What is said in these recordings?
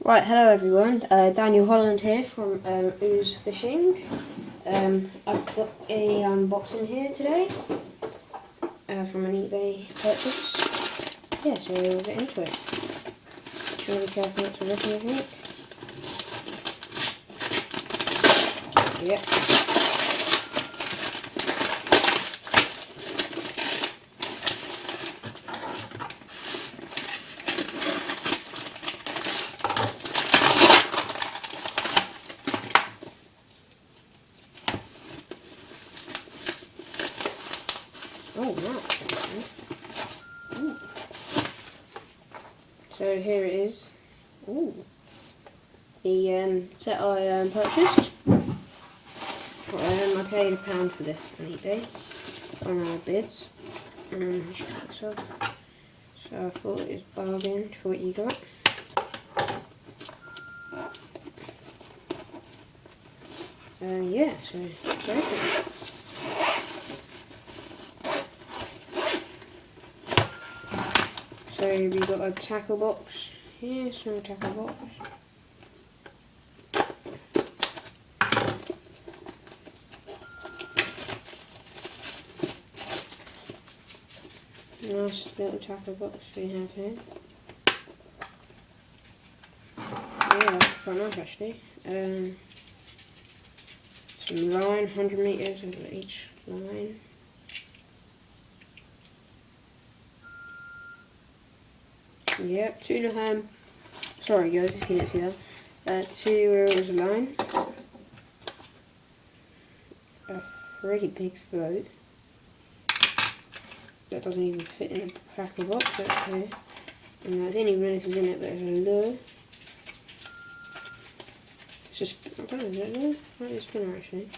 Right, hello everyone. Daniel Holland here from Ooze Fishing. I've got a unboxing here today from an eBay purchase. Yeah, so we'll get into it. Just want to be careful not to rip anything. Yep. Oh, nice. Ooh. So here it is. Ooh. The set I purchased. I paid £1 for this on eBay on our bids. So I thought it was bargain for what you got. Yeah, so very good. So we got a tackle box here, small tackle box. Nice little tackle box we have here. Yeah, that's quite nice actually. Some line, 100 metres over each line. Yep, sorry guys if you didn't see that. 2 reels of line. A pretty big float. That doesn't even fit in the tackle box, that's here. And I didn't even realize it was in it, but it's a lure. It's just, I don't know, is it a lure? Might be a spinner actually.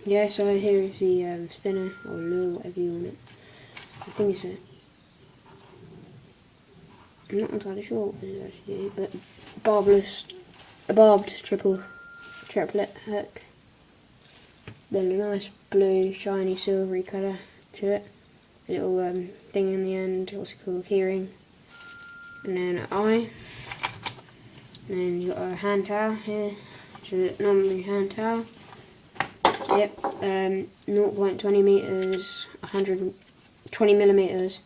Yeah, so here is the spinner or lure, whatever you want it. I think it's I'm not entirely sure what it is actually, but a barbed triplet hook. Then a nice blue, shiny, silvery colour to it. A little thing in the end, what's it called, keyring. And then an eye. And then you've got a hand towel here, which is a normal hand towel. Yep, 0.20 metres, 120 millimetres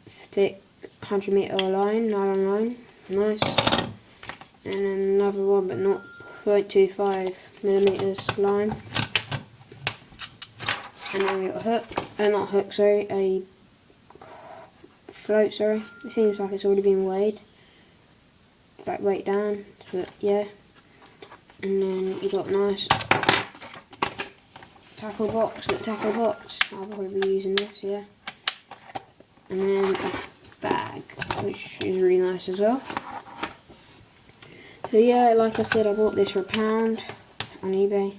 thick, 100 metre line, nylon line, nice. And then another one, but not 0.25 millimetres line. And then we got a hook, not a hook, sorry, a float, sorry. It seems like it's already been weighed, like weight down, but yeah. And then you got a nice tackle box. I'll probably be using this, yeah. And then a bag, which is really nice as well. So yeah, like I said, I bought this for £1 on eBay,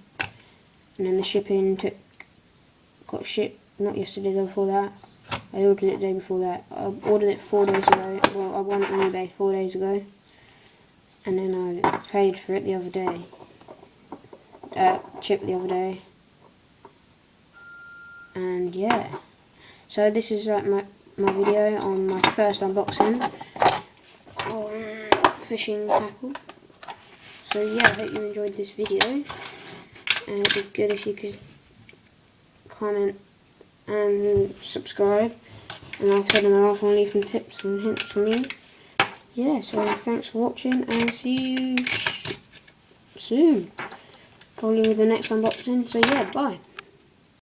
and then the shipping got shipped not yesterday, the day before that. I ordered it the day before that. I ordered it 4 days ago. Well, I won it on eBay 4 days ago, and then I paid for it the other day. Shipped the other day. And yeah, so this is like my video on my first unboxing on fishing tackle. So yeah, I hope you enjoyed this video, and it'd be good if you could comment and subscribe, and like I said in the last one, leave some tips and hints from me. Yeah, so thanks for watching, and see you soon, probably with the next unboxing. So yeah, bye.